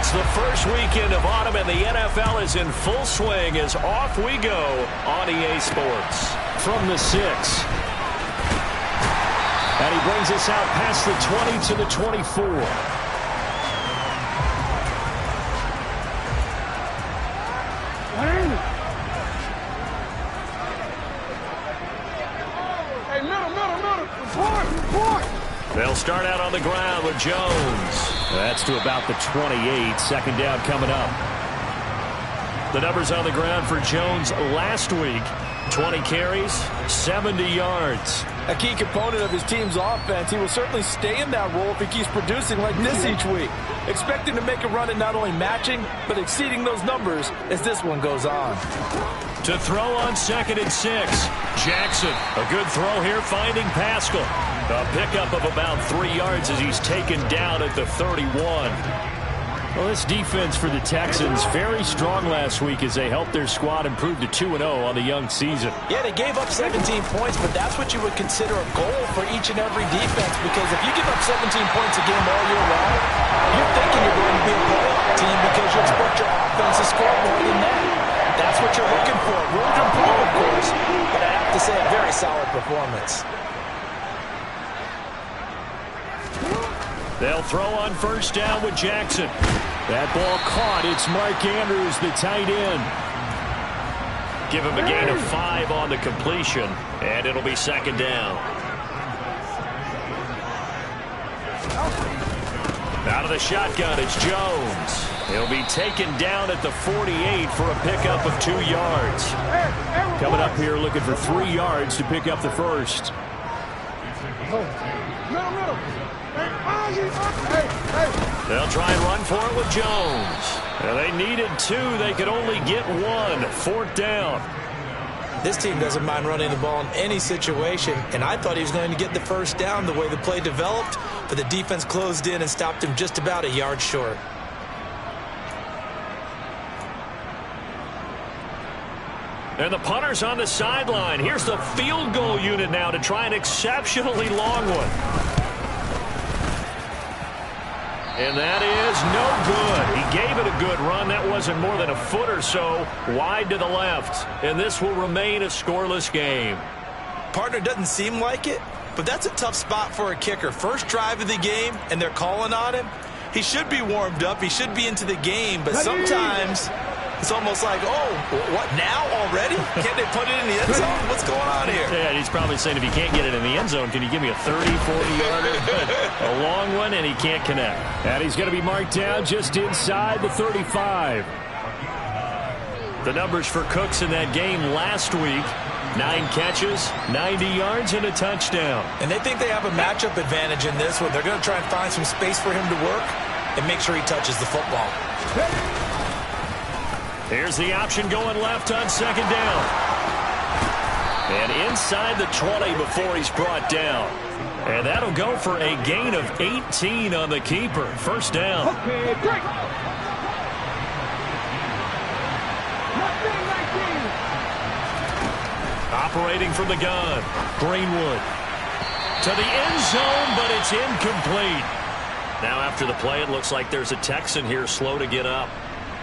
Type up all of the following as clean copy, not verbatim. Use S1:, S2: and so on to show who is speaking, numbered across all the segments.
S1: It's the first weekend of autumn, and the NFL is in full swing as off we go on EA Sports. From the 6. And he brings us out past the 20 to the 24.
S2: Hey, middle. Report.
S1: They'll start out on the ground with Jones. That's to about the 28. Second down coming up. The numbers on the ground for Jones last week. 20 carries, 70 yards.
S3: A key component of his team's offense. He will certainly stay in that role if he keeps producing like this each week. Expect him to make a run at not only matching, but exceeding those numbers as this one goes on.
S1: To throw on 2nd and 6. Jackson, a good throw here, finding Pascal. A pickup of about 3 yards as he's taken down at the 31. Well, this defense for the Texans very strong last week as they helped their squad improve to 2-0 on the young season.
S3: Yeah, they gave up 17 points, but that's what you would consider a goal for each and every defense, because if you give up 17 points a game all year long, you're thinking you're going to be a playoff team because you expect your offense to score more than that. That's what you're looking for. Room to improve, of course, but I have to say a very solid performance.
S1: They'll throw on 1st down with Jackson. That ball caught. It's Mark Andrews, the tight end. Give him a gain of 5 on the completion, and it'll be 2nd down. Out of the shotgun, it's Jones. He'll be taken down at the 48 for a pickup of 2 yards. Coming up here looking for 3 yards to pick up the first.
S2: Middle.
S1: They'll try and run for it with Jones. Now, they needed 2. They could only get 1. 4th down.
S3: This team doesn't mind running the ball in any situation, and I thought he was going to get the 1st down the way the play developed, but the defense closed in and stopped him just about a yard short.
S1: And the punter's on the sideline. Here's the field goal unit now to try an exceptionally long one. And that is no good. He gave it a good run. That wasn't more than a foot or so wide to the left. And this will remain a scoreless game.
S3: Partner doesn't seem like it, but that's a tough spot for a kicker. First drive of the game, and they're calling on him. He should be warmed up. He should be into the game, but sometimes it's almost like, oh, what now already? Can't they put it in the end zone? What's going on here?
S1: Yeah, he's probably saying if he can't get it in the end zone, can you give me a 30, 40-yarder? A long one, and he can't connect. And he's going to be marked down just inside the 35. The numbers for Cooks in that game last week. 9 catches, 90 yards, and a touchdown.
S3: And they think they have a matchup advantage in this one. They're going to try and find some space for him to work and make sure he touches the football.
S1: Here's the option going left on 2nd down. And inside the 20 before he's brought down. And that'll go for a gain of 18 on the keeper. 1st down.
S2: Okay, break.
S1: Operating from the gun, Greenwood. To the end zone, but it's incomplete. Now after the play, it looks like there's a Texan here slow to get up.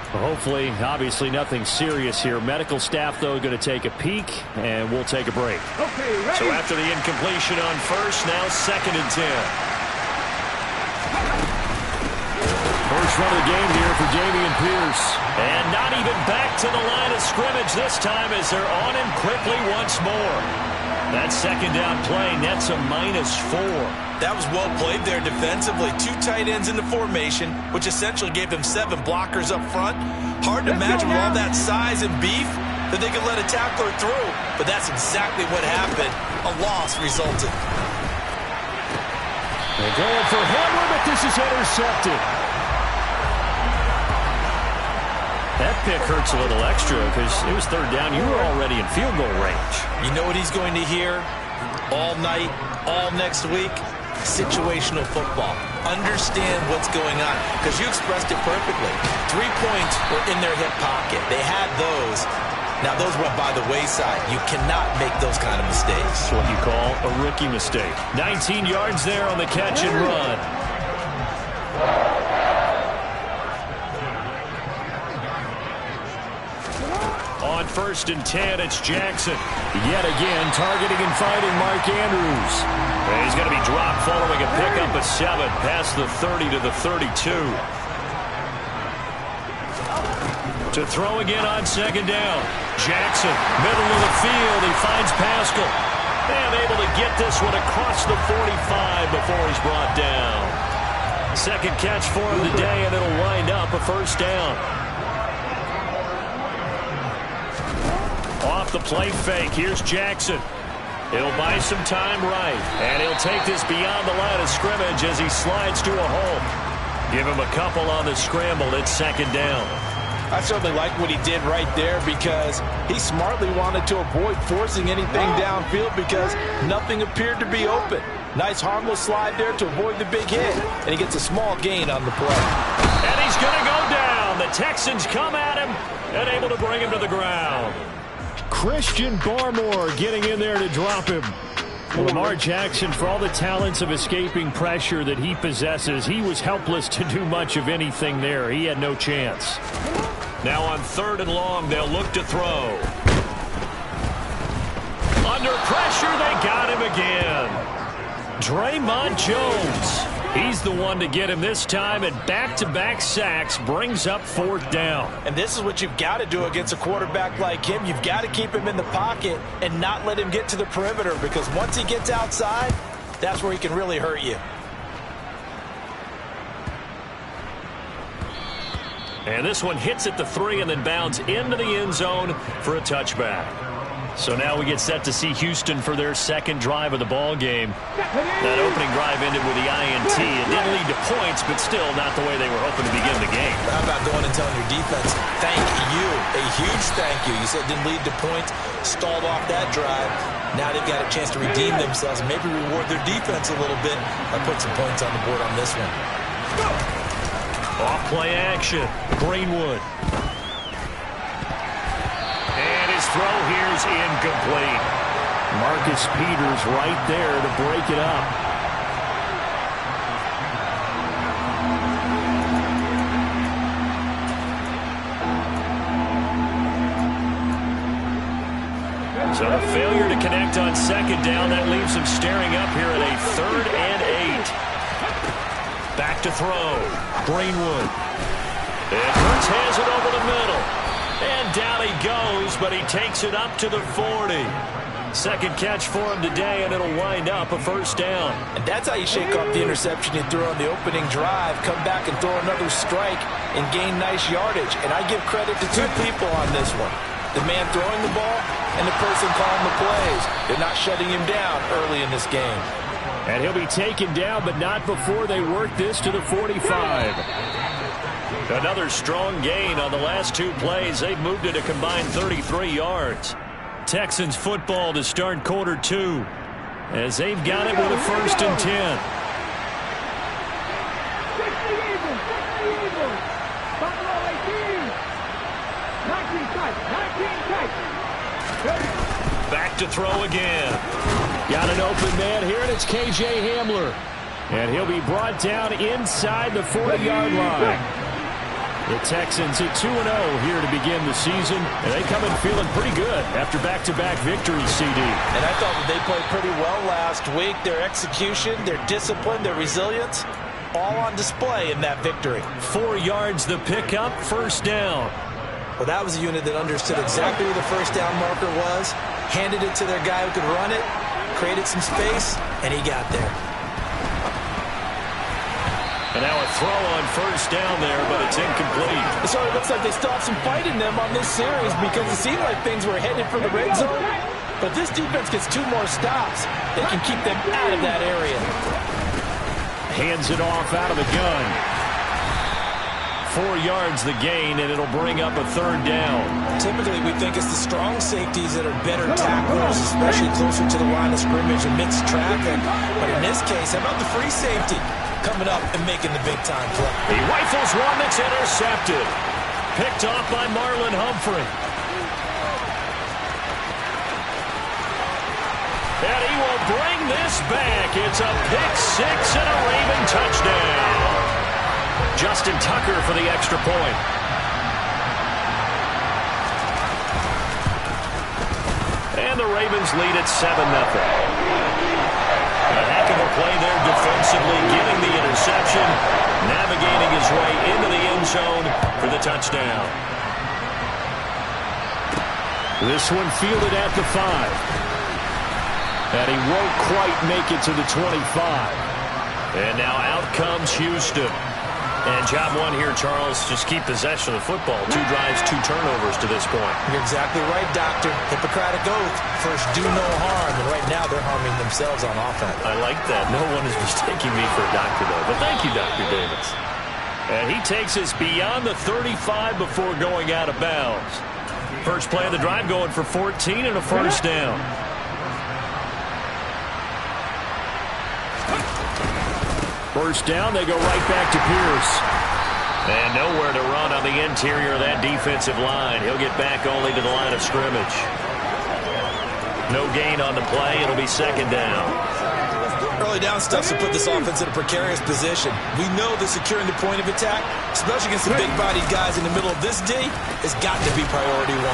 S1: Hopefully, obviously nothing serious here. Medical staff, though, going to take a peek, and we'll take a break.
S2: Okay, ready.
S1: So after the incompletion on 1st, now 2nd and 10. First run of the game here for Dameon Pierce. And not even back to the line of scrimmage this time as they're on him quickly once more. That 2nd down play nets a -4.
S3: That was well played there defensively. 2 tight ends in the formation, which essentially gave them 7 blockers up front. Hard to imagine with all that size and beef that they could let a tackler through. But that's exactly what happened. A loss resulted.
S1: They're going for Hamler, but this is intercepted. That pick hurts a little extra because it was 3rd down. You were already in field goal range.
S3: You know what he's going to hear all night, all next week? Situational football. Understand what's going on, because you expressed it perfectly. 3 points were in their hip pocket. They had those. Now, those went by the wayside. You cannot make those kind of mistakes.
S1: That's what you call a rookie mistake. 19 yards there on the catch and run. 1st and 10. It's Jackson. Yet again, targeting and fighting Mark Andrews. And he's going to be dropped following a pickup of 7 past the 30 to the 32. To throw again on 2nd down. Jackson, middle of the field. He finds Pascal. And able to get this one across the 45 before he's brought down. 2nd catch for him today, and it'll wind up a 1st down. Off the play fake, here's Jackson. He'll buy some time right, and he'll take this beyond the line of scrimmage as he slides to a hole. Give him a couple on the scramble. It's 2nd down.
S3: I certainly like what he did right there because he smartly wanted to avoid forcing anything downfield because nothing appeared to be open. Nice harmless slide there to avoid the big hit, and he gets a small gain on the play.
S1: And he's going to go down. The Texans come at him and able to bring him to the ground. Christian Barmore getting in there to drop him. Lamar Jackson, for all the talents of escaping pressure that he possesses, he was helpless to do much of anything there. He had no chance. Now on 3rd and long, they'll look to throw. Under pressure, they got him again. Draymond Jones. He's the one to get him this time, and back-to-back sacks brings up 4th down.
S3: And this is what you've got to do against a quarterback like him. You've got to keep him in the pocket and not let him get to the perimeter, because once he gets outside, that's where he can really hurt you.
S1: And this one hits at the 3 and then bounds into the end zone for a touchback. So now we get set to see Houston for their 2nd drive of the ball game. That opening drive ended with the INT. It didn't lead to points, but still not the way they were hoping to begin the game.
S3: How about going and telling your defense, thank you, a huge thank you. You said it didn't lead to points, stalled off that drive. Now they've got a chance to redeem themselves, maybe reward their defense a little bit by putting some points on the board on this one.
S1: Off play action, Greenwood. Throw here's incomplete. Marcus Peters right there to break it up. So a failure to connect on 2nd down. That leaves him staring up here at a 3rd and 8. Back to throw. Greenwood. And Hurts has it over the middle. And down he goes, but he takes it up to the 40. 2nd catch for him today, and it'll wind up a 1st down.
S3: And that's how you shake off the interception you threw on the opening drive, come back and throw another strike and gain nice yardage. And I give credit to 2 people on this one. The man throwing the ball and the person calling the plays. They're not shutting him down early in this game.
S1: And he'll be taken down, but not before they work this to the 45. Another strong gain on the last 2 plays. They've moved it a combined 33 yards. Texans football to start quarter 2 as they've got it with a 1st and 10. Back to throw again. Got an open man here, and it's KJ Hamler. And he'll be brought down inside the 40-yard line. The Texans at 2-0 here to begin the season, and they come in feeling pretty good after back-to-back victories, CD.
S3: And I thought that they played pretty well last week. Their execution, their discipline, their resilience, all on display in that victory.
S1: 4 yards the pickup, 1st down.
S3: Well, that was a unit that understood exactly where the 1st down marker was, handed it to their guy who could run it, created some space, and he got there.
S1: And now a throw on 1st down there, but it's incomplete.
S3: It sort of looks like they still have some fight in them on this series because it seemed like things were headed for the red zone. But this defense gets 2 more stops. They can keep them out of that area.
S1: Hands it off out of the gun. 4 yards the gain, and it'll bring up a 3rd down.
S3: Typically, we think it's the strong safeties that are better tacklers, especially closer to the line of scrimmage amidst traffic. But in this case, how about the free safety coming up and making the big-time play?
S1: He rifles one that's intercepted. Picked off by Marlon Humphrey. And he will bring this back. It's a pick-6 and a Raven touchdown. Justin Tucker for the extra point. And the Ravens lead at 7-0. A heck of a play there defensively, getting the interception, navigating his way into the end zone for the touchdown. This one fielded at the 5. And he won't quite make it to the 25. And now out comes Houston. And job one here, Charles, just keep possession of the football. 2 drives, 2 turnovers to this point.
S3: You're exactly right, Doctor. Hippocratic oath. First, do no harm. And right now, they're harming themselves on offense.
S1: I like that. No one is mistaking me for a doctor, though. But thank you, Dr. Davis. And he takes us beyond the 35 before going out of bounds. First play of the drive going for 14 and a first down. First down, they go right back to Pierce. And nowhere to run on the interior of that defensive line. He'll get back only to the line of scrimmage. No gain on the play. It'll be second down.
S3: Early down stuff to put this offense in a precarious position. We know that securing the point of attack, especially against the big-bodied guys in the middle of this D, has got to be priority 1.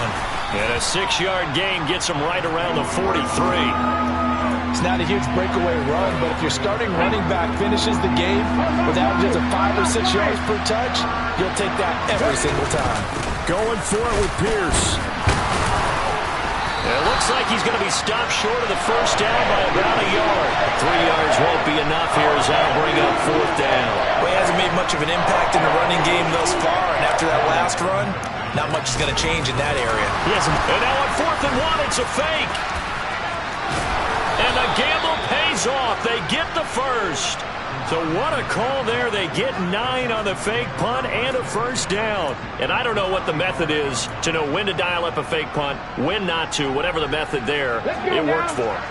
S1: And a 6-yard gain gets him right around the 43.
S3: It's not a huge breakaway run, but if your starting running back finishes the game with averages of 5 or 6 yards per touch, you'll take that every single time.
S1: Going for it with Pierce. It looks like he's going to be stopped short of the first down by about a yard. 3 yards won't be enough here as that'll bring up fourth down.
S3: Well, he hasn't made much of an impact in the running game thus far, and after that last run, not much is going to change in that area.
S1: He hasn't. And now on 4th and 1, it's a fake. And the gamble pays off. They get the first. So what a call there. They get 9 on the fake punt and a first down. And I don't know what the method is to know when to dial up a fake punt, when not to, whatever the method there. It worked for him.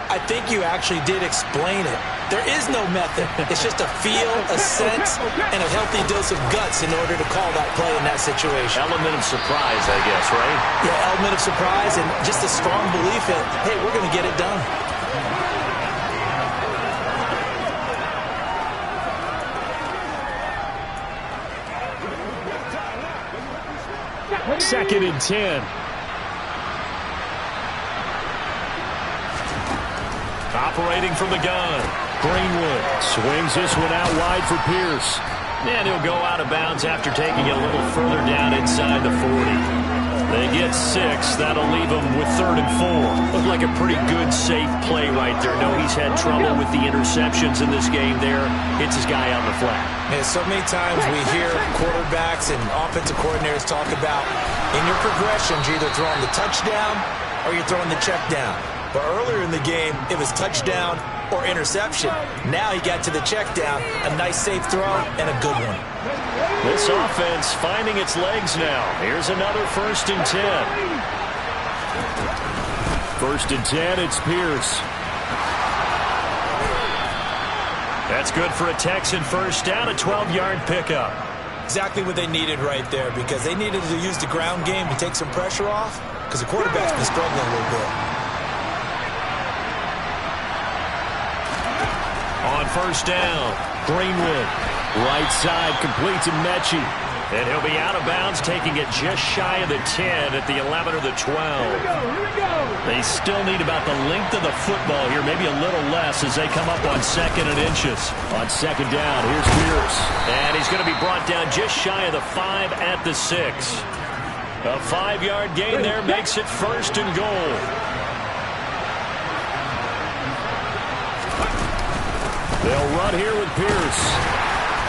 S3: I think you actually did explain it. There is no method. It's just a feel, a sense, and a healthy dose of guts in order to call that play in that situation.
S1: Element of surprise, I guess, right?
S3: Yeah, element of surprise and just a strong belief in, hey, we're going to get it done.
S1: Second and 10. Operating from the gun. Greenwood swings this one out wide for Pierce. And he'll go out of bounds after taking it a little further down inside the 40. They get 6. That'll leave them with 3rd and 4. Looked like a pretty good, safe play right there. No, he's had trouble with the interceptions in this game there. Hits his guy on the flat.
S3: And so many times we hear quarterbacks and offensive coordinators talk about in your progressions, you're either throwing the touchdown or you're throwing the check down. But earlier in the game, it was touchdown or interception. Now he got to the check down, a nice safe throw, and a good one.
S1: This offense finding its legs now. Here's another 1st and 10. 1st and 10, it's Pierce. That's good for a Texan first down, a 12-yard pickup.
S3: Exactly what they needed right there, because they needed to use the ground game to take some pressure off, because the quarterback's been struggling a little bit.
S1: On first down, Greenwood. Right side, complete to Mechie. And he'll be out of bounds, taking it just shy of the 10 at the 11 or the 12. They still need about the length of the football here, maybe a little less as they come up on 2nd and inches. On 2nd down, here's Pierce. And he's going to be brought down just shy of the 5 at the 6. A 5-yard gain there makes it 1st and goal. They'll run here with Pierce.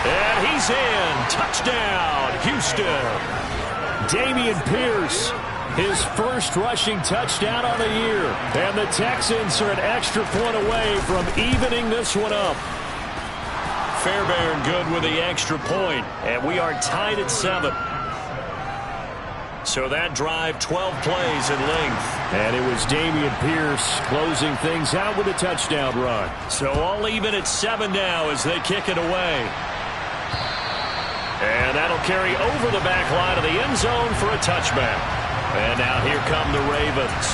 S1: And he's in. Touchdown, Houston. Dameon Pierce, his first rushing touchdown on the year. And the Texans are an extra point away from evening this one up. Fairbairn good with the extra point. And we are tied at 7. So that drive, 12 plays in length. And it was Dameon Pierce closing things out with a touchdown run. So all even at 7 now as they kick it away. And that'll carry over the back line of the end zone for a touchback. And now here come the Ravens.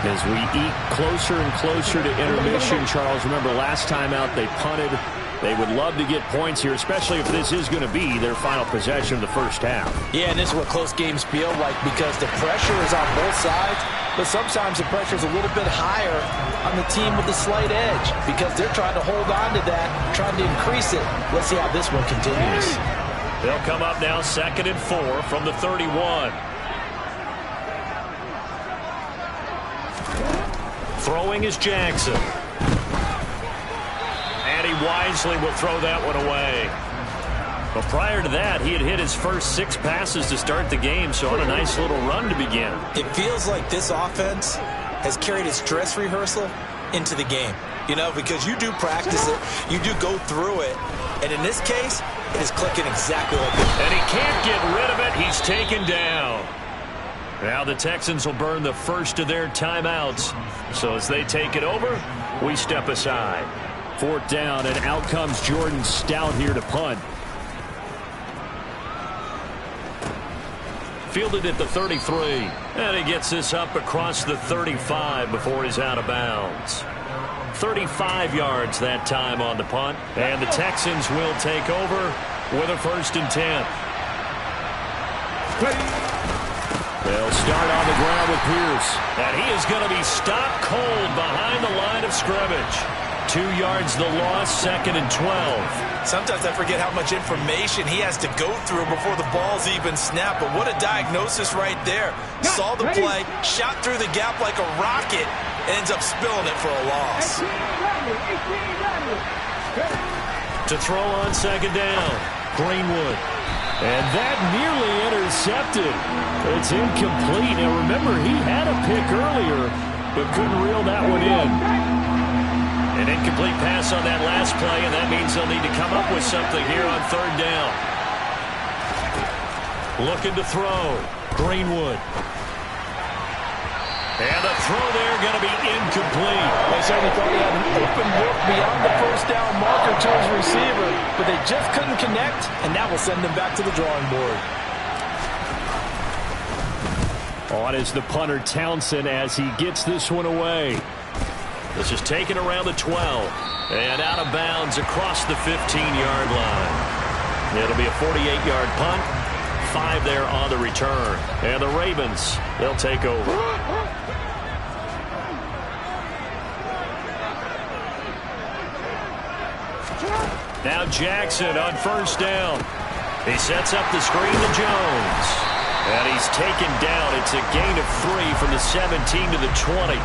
S1: As we eke closer and closer to intermission, Charles, remember last time out they punted They would love to get points here, especially if this is going to be their final possession of the first half.
S3: Yeah, and this is what close games feel like because the pressure is on both sides, but sometimes the pressure is a little bit higher on the team with the slight edge because they're trying to hold on to that, trying to increase it. Let's see how this one continues.
S1: They'll come up now 2nd and 4 from the 31. Throwing is Jackson. And he wisely will throw that one away. But prior to that, he had hit his first 6 passes to start the game, so on a nice little run to begin.
S3: It feels like this offense has carried its dress rehearsal into the game. You know, because you do practice it, you do go through it, and in this case, it is clicking exactly like this.
S1: And he can't get rid of it. He's taken down. Now the Texans will burn the first of their timeouts. So as they take it over, we step aside. 4th down, and out comes Jordan Stout here to punt. Fielded at the 33. And he gets this up across the 35 before he's out of bounds. 35 yards that time on the punt. And the Texans will take over with a 1st and 10. They'll start on the ground with Pierce. And he is going to be stopped cold behind the line of scrimmage. 2 yards the loss, 2nd and 12.
S3: Sometimes I forget how much information he has to go through before the ball's even snapped. But what a diagnosis right there. Saw the play, shot through the gap like a rocket, and ends up spilling it for a loss.
S1: To throw on 2nd down, Greenwood. And that nearly intercepted. It's incomplete. And remember, he had a pick earlier, but couldn't reel that one in. An incomplete pass on that last play, and that means they'll need to come up with something here on 3rd down. Looking to throw. Greenwood. And the throw there going to be incomplete.
S3: They certainly thought he had an open look beyond the 1st down marker to his receiver, but they just couldn't connect, and that will send them back to the drawing board.
S1: On is the punter Townsend as he gets this one away. This is taken around the 12 and out of bounds across the 15-yard line. It'll be a 48-yard punt. 5 there on the return. And the Ravens, they'll take over. Now Jackson on 1st down. He sets up the screen to Jones. And he's taken down. It's a gain of 3 from the 17 to the 20.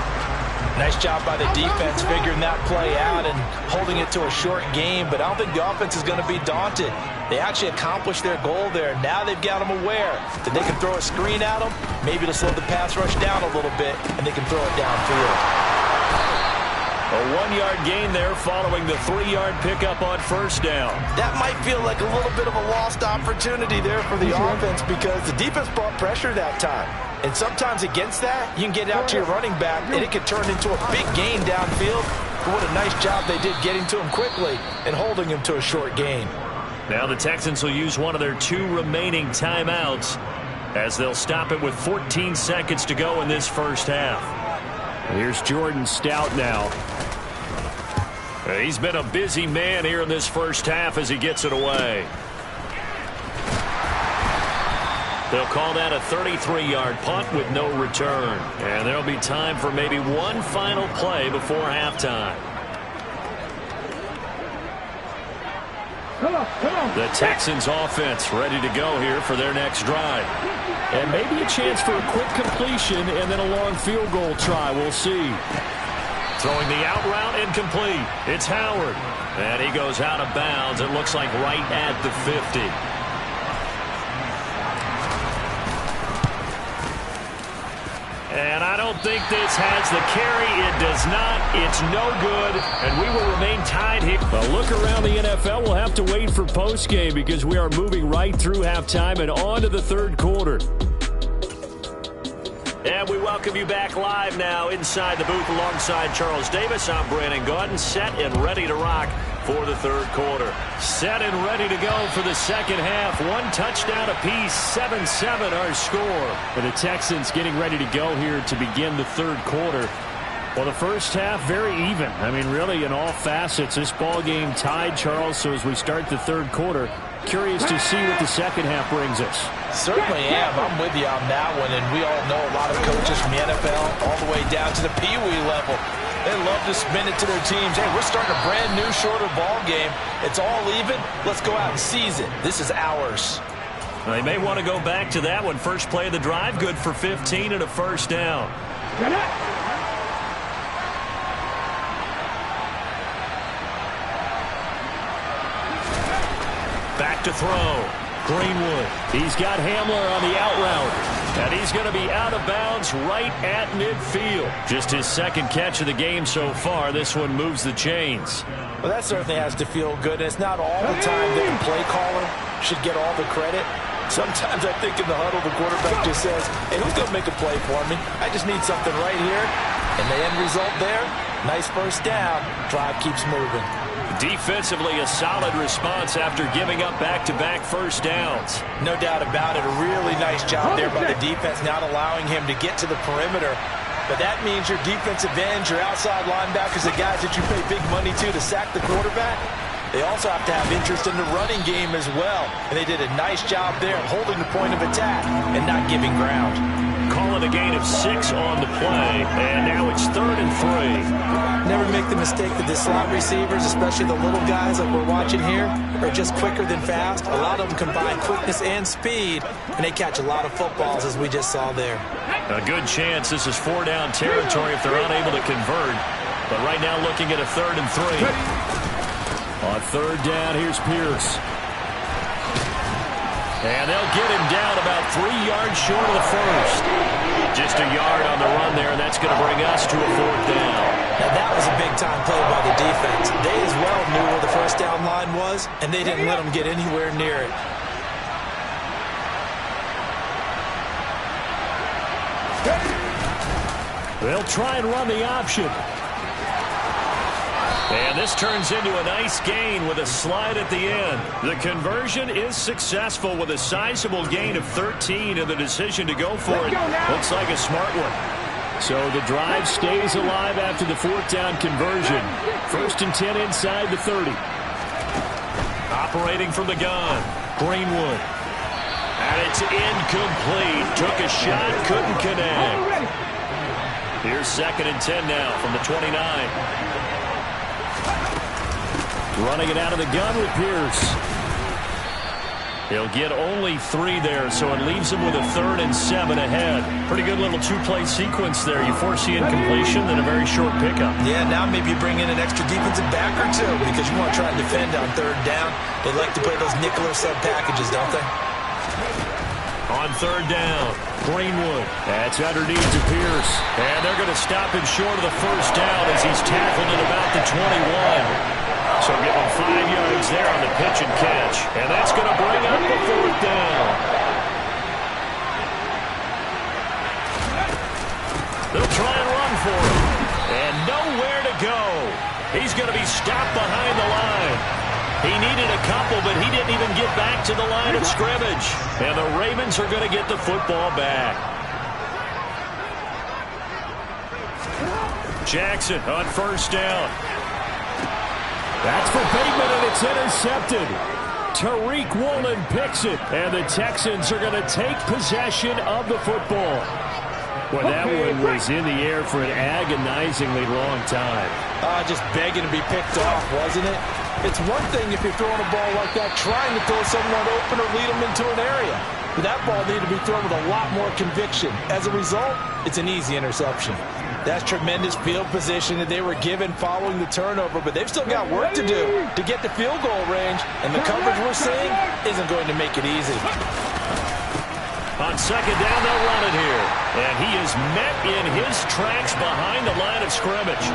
S3: Nice job by the defense figuring that play out and holding it to a short game, but I don't think the offense is going to be daunted. They actually accomplished their goal there. Now they've got them aware that they can throw a screen at them, maybe to slow the pass rush down a little bit, and they can throw it downfield.
S1: A 1-yard gain there following the 3-yard pickup on 1st down.
S3: That might feel like a little bit of a lost opportunity there for the offense because the defense brought pressure that time. And sometimes against that, you can get out to your running back, and it can turn into a big gain downfield. But what a nice job they did getting to him quickly and holding him to a short gain.
S1: Now the Texans will use one of their 2 remaining timeouts as they'll stop it with 14 seconds to go in this first half. Here's Jordan Stout now. He's been a busy man here in this first half as he gets it away. They'll call that a 33-yard punt with no return. And there'll be time for maybe one final play before halftime. The Texans offense ready to go here for their next drive. And maybe a chance for a quick completion and then a long field goal try. We'll see. Throwing the out route incomplete. It's Howard. And he goes out of bounds. It looks like right at the 50. And I don't think this has the carry. It does not. It's no good. And we will remain tied here. A look around the NFL. We'll have to wait for postgame because we are moving right through halftime and on to the 3rd quarter. And we welcome you back live now inside the booth alongside Charles Davis. I'm Brandon Gaudin, set and ready to rock for the 3rd quarter. Set and ready to go for the second half. 1 touchdown apiece, 7-7 our score. And the Texans getting ready to go here to begin the 3rd quarter. Well, the first half, very even. I mean, really, in all facets, this ball game tied, Charles. So as we start the third quarter, curious to see what the second half brings us.
S3: Certainly am. I'm with you on that one. And we all know a lot of coaches from the NFL all the way down to the Pee-wee level. They love to spin it to their teams. Hey, we're starting a brand new, shorter ball game. It's all even. Let's go out and seize it. This is ours.
S1: Well, they may want to go back to that one. First play of the drive, good for 15 and a first down. Back to throw. Greenwood. He's got Hamler on the out route. And he's going to be out of bounds right at midfield. Just his second catch of the game so far. This one moves the chains.
S3: Well, that certainly has to feel good. And it's not all the time that the play caller should get all the credit. Sometimes I think in the huddle, the quarterback just says, hey, who's going to make a play for me? I just need something right here. And the end result there, nice first down. Drive keeps moving.
S1: Defensively, a solid response after giving up back-to-back first downs.
S3: No doubt about it. A really nice job there by the defense, not allowing him to get to the perimeter. But that means your defensive ends, your outside linebackers, the guys that you pay big money to sack the quarterback, they also have to have interest in the running game as well. And they did a nice job there of holding the point of attack and not giving ground.
S1: Calling a gain of 6 on the play, and now it's 3rd and 3.
S3: Never make the mistake that the slot receivers, especially the little guys like we're watching here, are just quicker than fast. A lot of them combine quickness and speed, and they catch a lot of footballs, as we just saw there.
S1: A good chance this is 4-down territory if they're unable to convert. But right now looking at a 3rd and 3. On 3rd down, here's Pierce. And they'll get him down about 3 yards short of the first. Just a yard on the run there, and that's going to bring us to a 4th down.
S3: Now that was a big-time play by the defense. They as well knew where the first down line was, and they didn't let them get anywhere near it.
S1: They'll try and run the option. And this turns into a nice gain with a slide at the end. The conversion is successful with a sizable gain of 13, and the decision to go for it looks like a smart one. So the drive stays alive after the 4th down conversion. 1st and 10 inside the 30. Operating from the gun, Greenwood. And it's incomplete. Took a shot, couldn't connect. Here's 2nd and 10 now from the 29. Running it out of the gun with Pierce. He'll get only 3 there, so it leaves him with a 3rd and 7 ahead. Pretty good little 2-play sequence there. You foresee incompletion, then a very short pickup.
S3: Yeah, now maybe you bring in an extra defensive back or two because you want to try and defend on 3rd down. They like to play those nickel or sub packages, don't they?
S1: On 3rd down, Greenwood. That's underneath to Pierce. And they're going to stop him short of the first down as he's tackled at about the 21. So give him 5 yards there on the pitch and catch. And that's going to bring up the 4th down. They'll try and run for him. And nowhere to go. He's going to be stopped behind the line. He needed a couple, but he didn't even get back to the line of scrimmage. And the Ravens are going to get the football back. Jackson on 1st down. That's for Bateman, and it's intercepted. Tariq Woolen picks it, and the Texans are going to take possession of the football. Well, that one was in the air for an agonizingly long time.
S3: Just begging to be picked off, wasn't it? It's one thing if you're throwing a ball like that, trying to throw someone open or lead them into an area. But that ball needed to be thrown with a lot more conviction. As a result, it's an easy interception. That's tremendous field position that they were given following the turnover, but they've still got work to do to get the field goal range, and the coverage we're seeing isn't going to make it easy.
S1: On 2nd down, they'll run it here. And he is met in his tracks behind the line of scrimmage.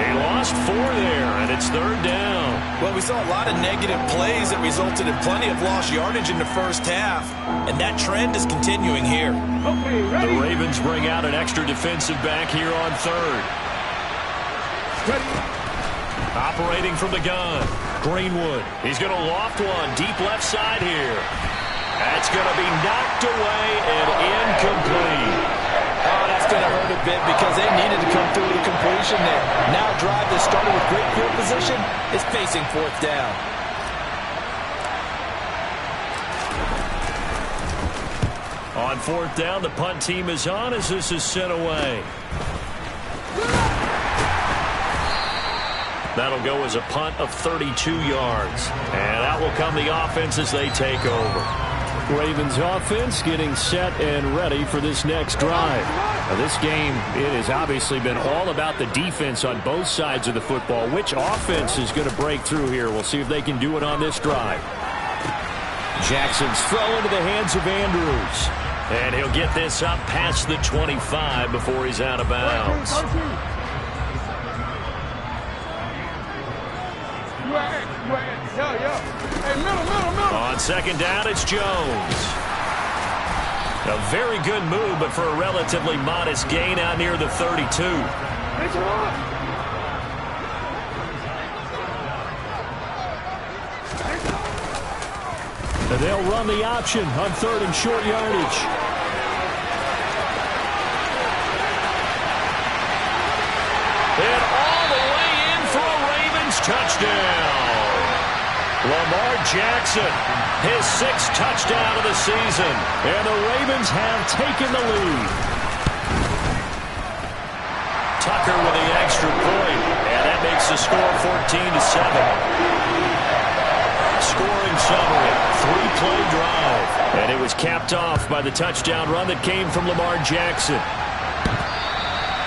S1: They lost 4 there, and it's 3rd down.
S3: Well, we saw a lot of negative plays that resulted in plenty of lost yardage in the first half, and that trend is continuing here.
S1: The Ravens bring out an extra defensive back here on 3rd. Operating from the gun, Greenwood. He's going to loft one deep left side here. That's going to be knocked away and incomplete.
S3: Oh, that's going to hurt a bit because they needed to come through the completion there. Now a drive that started with great field position is facing fourth down.
S1: On fourth down, the punt team is on as this is sent away. That'll go as a punt of 32 yards. And out will come the offense as they take over. Ravens offense getting set and ready for this next drive. Now, this game, it has obviously been all about the defense on both sides of the football. Which offense is going to break through here? We'll see if they can do it on this drive. Jackson's throw into the hands of Andrews. And he'll get this up past the 25 before he's out of bounds. On second down, it's Jones. A very good move, but for a relatively modest gain out near the 32. And they'll run the option on third and short yardage. And all the way in for a Ravens touchdown. Lamar Jackson, his sixth touchdown of the season. And the Ravens have taken the lead. Tucker with the extra point. And that makes the score 14-7. Scoring summary, three-play drive. And it was capped off by the touchdown run that came from Lamar Jackson.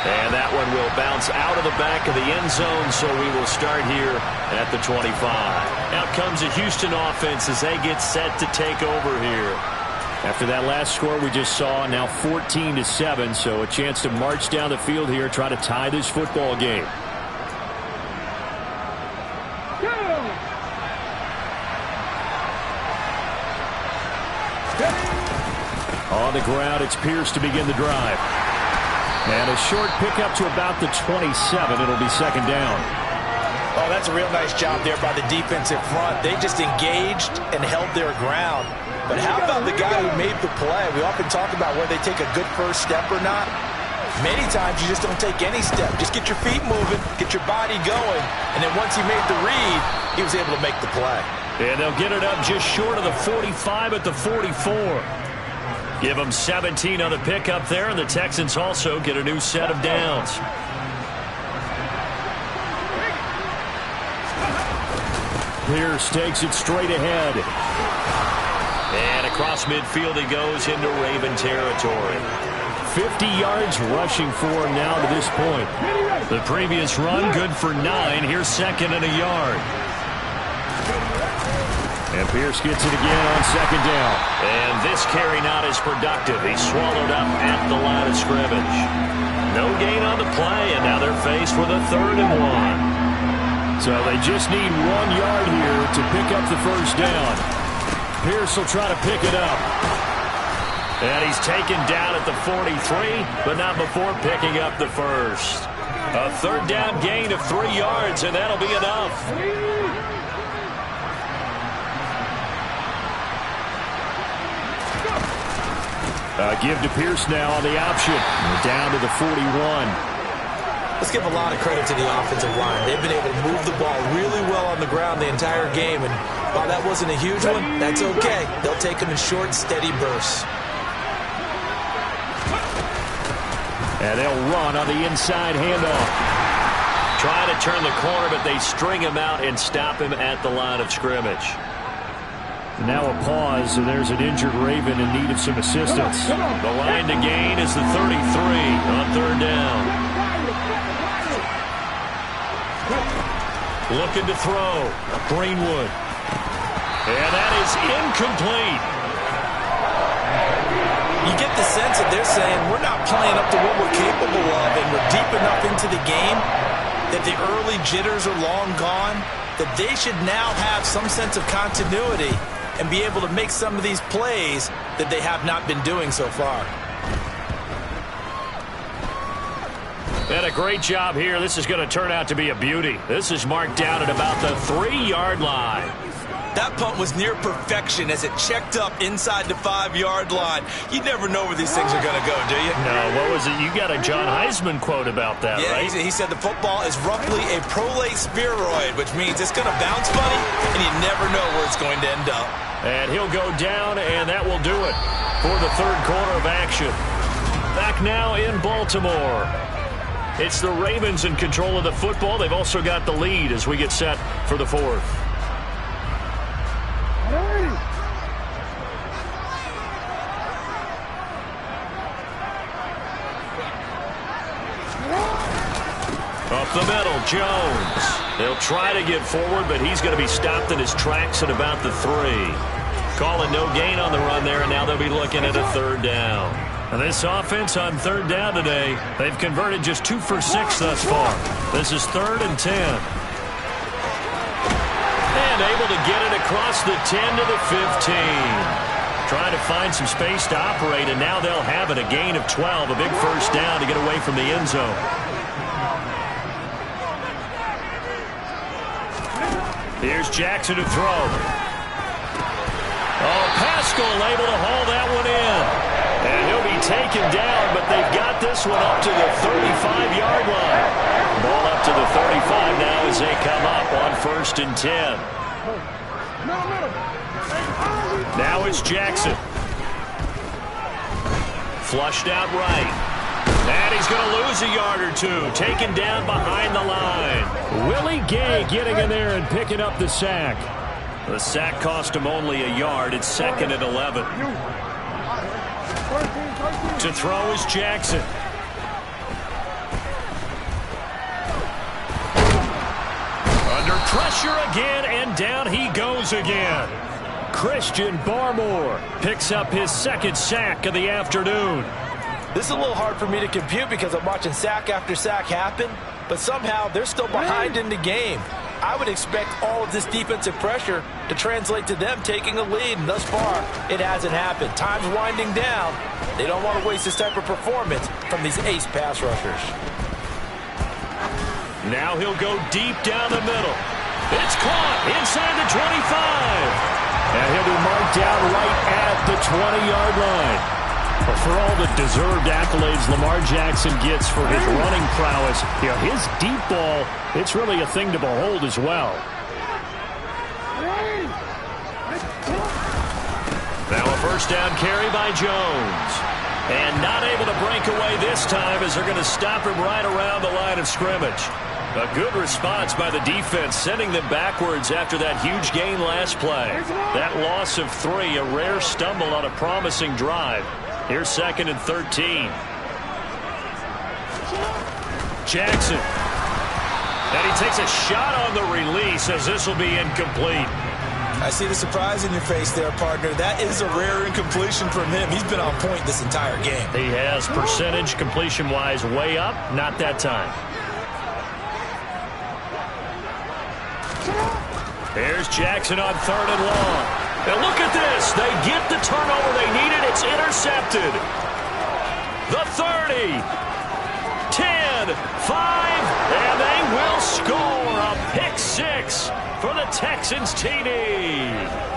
S1: And that one will bounce out of the back of the end zone, so we will start here at the 25. Out comes the Houston offense as they get set to take over here. After that last score we just saw, now 14-7, so a chance to march down the field here, try to tie this football game. On the ground, it's Pierce to begin the drive. And a short pickup to about the 27. It'll be second down.
S3: Oh, that's a real nice job there by the defensive front. They just engaged and held their ground. But how about the guy who made the play? We often talk about whether they take a good first step or not. Many times you just don't take any step. Just get your feet moving, get your body going. And then once he made the read, he was able to make the play.
S1: And they'll get it up just short of the 45 at the 44. Give them 17 on the pickup there, and the Texans also get a new set of downs. Pierce takes it straight ahead. And across midfield he goes into Raven territory. 50 yards rushing for him now to this point. The previous run good for 9. Here's second and a yard. And Pierce gets it again on second down. And this carry not as productive. He's swallowed up at the line of scrimmage. No gain on the play, and now they're faced with a 3rd and 1. So they just need 1 yard here to pick up the first down. Pierce will try to pick it up. And he's taken down at the 43, but not before picking up the first. A 3rd down gain of 3 yards, and that'll be enough. Give to Pierce now on the option. Down to the 41.
S3: Let's give a lot of credit to the offensive line. They've been able to move the ball really well on the ground the entire game. And while that wasn't a huge one, that's okay. They'll take them in short, steady bursts.
S1: And they'll run on the inside handoff. Trying to turn the corner, but they string him out and stop him at the line of scrimmage. Now a pause, and there's an injured Raven in need of some assistance. The line to gain is the 33 on 3rd down. Looking to throw. Greenwood. And that is incomplete.
S3: You get the sense that they're saying we're not playing up to what we're capable of, and we're deep enough into the game that the early jitters are long gone, that they should now have some sense of continuity and be able to make some of these plays that they have not been doing so far.
S1: And a great job here. This is going to turn out to be a beauty. This is marked down at about the 3-yard line.
S3: That punt was near perfection as it checked up inside the 5-yard line. You never know where these things are going to go, do you?
S1: No, what was it? You got a John Heisman quote about that, right?
S3: Yeah, he said the football is roughly a prolate spheroid, which means it's going to bounce funny, and you never know where it's going to end up.
S1: And he'll go down, and that will do it for the third quarter of action. Back now in Baltimore. It's the Ravens in control of the football. They've also got the lead as we get set for the fourth. Up the middle, Jones. They'll try to get forward, but he's going to be stopped in his tracks at about the 3. Calling no gain on the run there, and now they'll be looking at a third down. And this offense on third down today, they've converted just 2 for 6 thus far. This is 3rd and 10. And able to get it across the 10 to the 15. Trying to find some space to operate, and now they'll have it. A gain of 12, a big first down to get away from the end zone. Here's Jackson to throw. Oh, Pascal able to haul that one in. And he'll be taken down, but they've got this one up to the 35-yard line. Ball up to the 35 now as they come up on 1st and 10. Now it's Jackson. Flushed out right. And he's going to lose a yard or 2. Taken down behind the line. Willie Gay getting in there and picking up the sack. The sack cost him only a yard. It's 2nd and 11. To throw is Jackson. Under pressure again, and down he goes again. Christian Barmore picks up his 2nd sack of the afternoon.
S3: This is a little hard for me to compute because I'm watching sack after sack happen, but somehow they're still behind in the game. I would expect all of this defensive pressure to translate to them taking a lead, and thus far, it hasn't happened. Time's winding down. They don't want to waste this type of performance from these ace pass rushers.
S1: Now he'll go deep down the middle. It's caught inside the 25. And he'll be marked down right at the 20-yard line. But for all the deserved accolades Lamar Jackson gets for his running prowess, you know, his deep ball, it's really a thing to behold as well. Now a first down carry by Jones. And not able to break away this time as they're going to stop him right around the line of scrimmage. A good response by the defense, sending them backwards after that huge gain last play. That loss of 3, a rare stumble on a promising drive. Here's 2nd and 13. Jackson. And he takes a shot on the release as this will be incomplete.
S3: I see the surprise in your face there, partner. That is a rare incompletion from him. He's been on point this entire game.
S1: He has percentage completion-wise way up. Not that time. Here's Jackson on 3rd and long. And look at this. They get the turnover they needed. It's intercepted. The 30, 10, 5, and they will score a pick 6 for the Texans TD.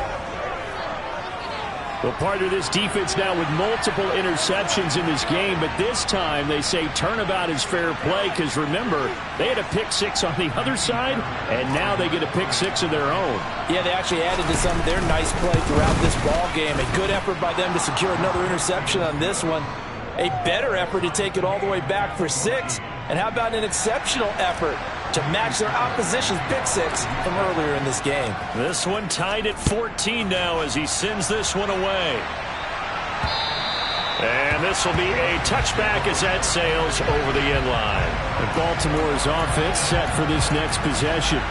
S1: Well, part of this defense now with multiple interceptions in this game, but this time they say turnabout is fair play because, remember, they had a pick 6 on the other side, and now they get a pick 6 of their own.
S3: Yeah, they actually added to some of their nice play throughout this ball game. A good effort by them to secure another interception on this one. A better effort to take it all the way back for 6. And how about an exceptional effort to match their opposition's pick 6 from earlier in this game.
S1: This one tied at 14 now as he sends this one away. And this will be a touchback as that sails over the end line. And Baltimore's offense set for this next possession.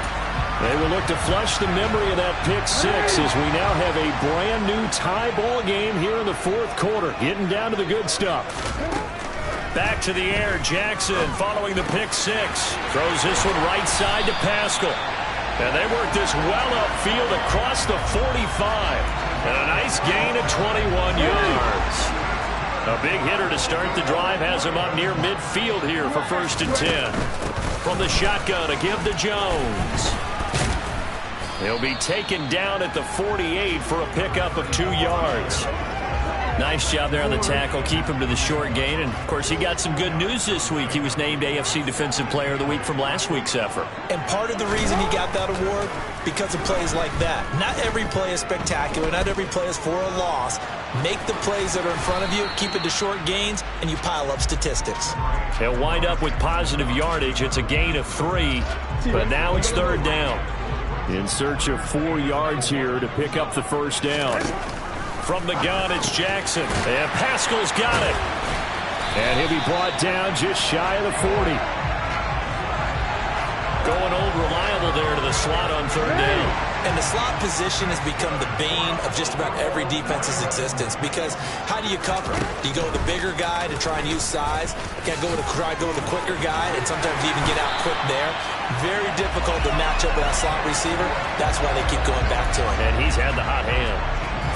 S1: They will look to flush the memory of that pick 6 as we now have a brand new tie ball game here in the 4th quarter. Getting down to the good stuff. Back to the air, Jackson following the pick 6. Throws this one right side to Pascal. And they work this well upfield across the 45. And a nice gain of 21 yards. A big hitter to start the drive has him up near midfield here for 1st and 10. From the shotgun, a give to Jones. He'll be taken down at the 48 for a pickup of 2 yards. Nice job there on the tackle. Keep him to the short gain. And, of course, he got some good news this week. He was named AFC Defensive Player of the Week from last week's effort.
S3: And part of the reason he got that award, because of plays like that. Not every play is spectacular. Not every play is for a loss. Make the plays that are in front of you, keep it to short gains, and you pile up statistics.
S1: He'll wind up with positive yardage. It's a gain of 3, but now it's 3rd down. In search of 4 yards here to pick up the first down. From the gun, it's Jackson. And Pascal's got it. And he'll be brought down just shy of the 40. Going old reliable there to the slot on 3rd down.
S3: And the slot position has become the bane of just about every defense's existence, because how do you cover? Do you go with the bigger guy to try and use size? You got to try to go with the quicker guy, and sometimes you even get out quick there. Very difficult to match up with that slot receiver. That's why they keep going back to him.
S1: And he's had the hot hand.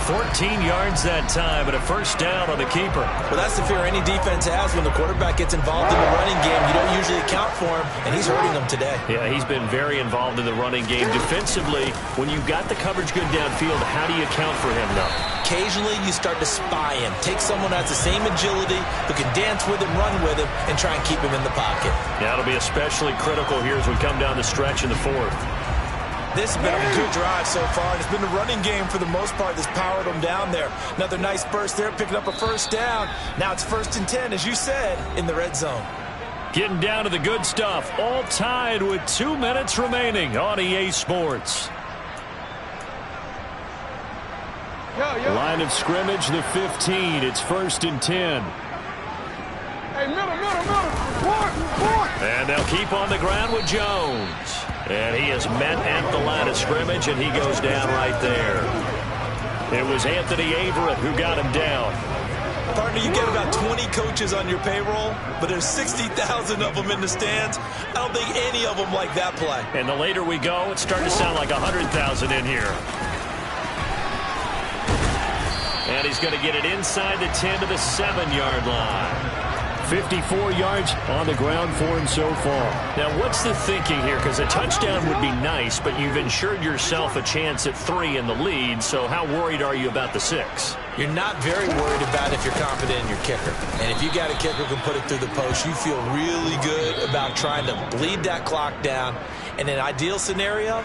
S1: 14 yards that time, but a first down on the keeper.
S3: Well, that's the fear any defense has when the quarterback gets involved in the running game. You don't usually account for him, and he's hurting them today.
S1: Yeah, he's been very involved in the running game. Defensively, when you've got the coverage good downfield, how do you account for him, though?
S3: Occasionally, you start to spy him. Take someone who has the same agility, who can dance with him, run with him, and try and keep him in the pocket.
S1: Yeah, it'll be especially critical here as we come down the stretch in the 4th.
S3: This has been a good drive so far, and it's been the running game for the most part that's powered them down there. Another nice burst there, picking up a first down. Now it's 1st and 10, as you said, in the red zone.
S1: Getting down to the good stuff, all tied with 2 minutes remaining on EA Sports. Line of scrimmage, the 15. It's 1st and 10.
S2: Hey, middle. Point.
S1: And they'll keep on the ground with Jones. And he is met at the line of scrimmage, and he goes down right there. It was Anthony Averett who got him down.
S3: Partner, you get about 20 coaches on your payroll, but there's 60,000 of them in the stands. I don't think any of them like that play.
S1: And the later we go, it's starting to sound like 100,000 in here. And he's going to get it inside the 10 to the 7-yard line. 54 yards on the ground for him so far. Now, what's the thinking here? Because a touchdown would be nice, but you've ensured yourself a chance at 3 in the lead, so how worried are you about the 6?
S3: You're not very worried about if you're confident in your kicker. And if you got a kicker who can put it through the post, you feel really good about trying to bleed that clock down. In an ideal scenario,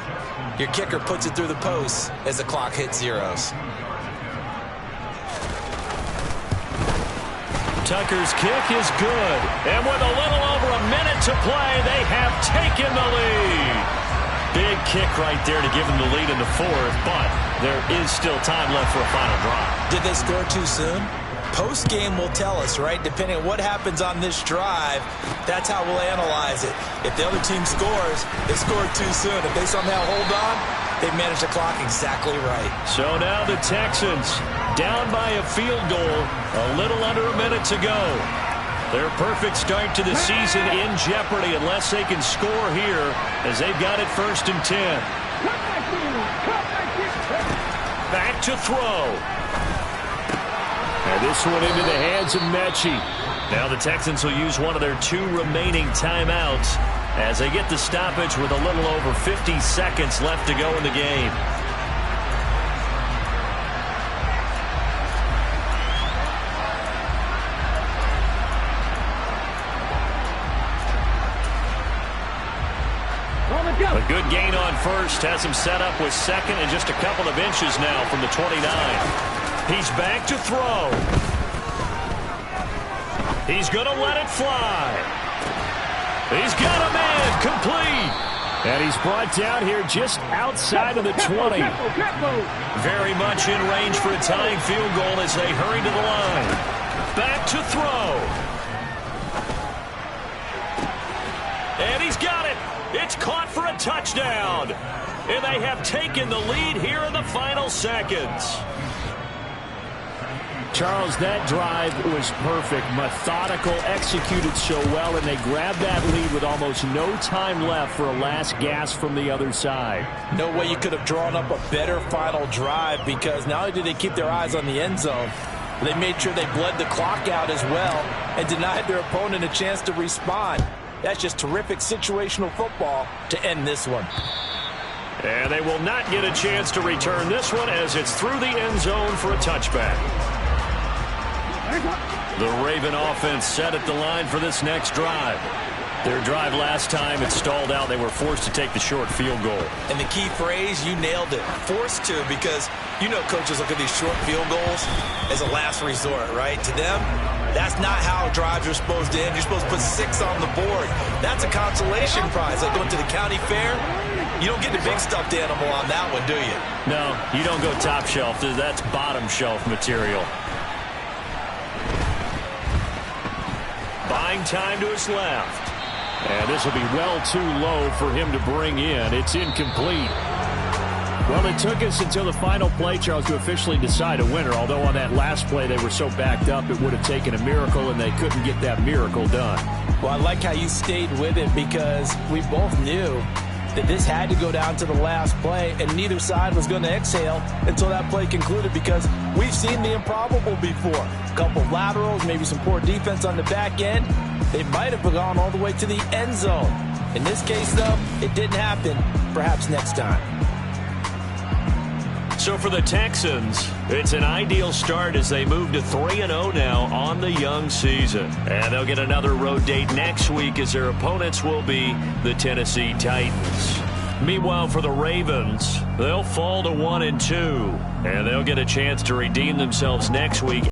S3: your kicker puts it through the post as the clock hits zeros.
S1: Tucker's kick is good. And with a little over a minute to play, they have taken the lead. Big kick right there to give them the lead in the 4th, but there is still time left for a final drive.
S3: Did they score too soon? Post-game will tell us, right? Depending on what happens on this drive, that's how we'll analyze it. If the other team scores, they scored too soon. If they somehow hold on, they've managed the clock exactly right.
S1: So now the Texans down by a field goal, a little under a minute to go. Their perfect start to the season in jeopardy unless they can score here, as they've got it 1st and 10. Back to throw. And this one into the hands of Mechie. Now the Texans will use one of their 2 remaining timeouts as they get the stoppage with a little over 50 seconds left to go in the game. A good gain on 1st, has him set up with 2nd and just a couple of inches now from the 29. He's back to throw. He's going to let it fly. He's got a man complete. And he's brought down here just outside of the 20. Very much in range for a tying field goal as they hurry to the line. Back to throw. And he's got it. It's caught for a touchdown. And they have taken the lead here in the final seconds. Charles, that drive was perfect. Methodical, executed so well, and they grabbed that lead with almost no time left for a last gasp from the other side.
S3: No way you could have drawn up a better final drive, because not only did they keep their eyes on the end zone, they made sure they bled the clock out as well and denied their opponent a chance to respond. That's just terrific situational football to end this one.
S1: And they will not get a chance to return this one as it's through the end zone for a touchback. The Raven offense set at the line for this next drive. Their drive last time, it stalled out. They were forced to take the short field goal.
S3: And the key phrase, you nailed it, forced to, because you know coaches look at these short field goals as a last resort, right? To them, that's not how drives are supposed to end. You're supposed to put 6 on the board. That's a consolation prize. Like going to the county fair, you don't get the big stuffed animal on that one, do you?
S1: No, you don't go top shelf. That's bottom shelf material. Buying time to his left. And this will be well too low for him to bring in. It's incomplete. Well, it took us until the final play, Charles, to officially decide a winner. Although on that last play they were so backed up, it would have taken a miracle, and they couldn't get that miracle done.
S3: Well, I like how you stayed with it, because we both knew that this had to go down to the last play, and neither side was going to exhale until that play concluded, because we've seen the improbable before. A couple laterals, maybe some poor defense on the back end. They might have gone all the way to the end zone. In this case, though, it didn't happen. Perhaps next time.
S1: So for the Texans, it's an ideal start as they move to 3-0 now on the young season. And they'll get another road date next week as their opponents will be the Tennessee Titans. Meanwhile, for the Ravens, they'll fall to 1-2. And they'll get a chance to redeem themselves next week.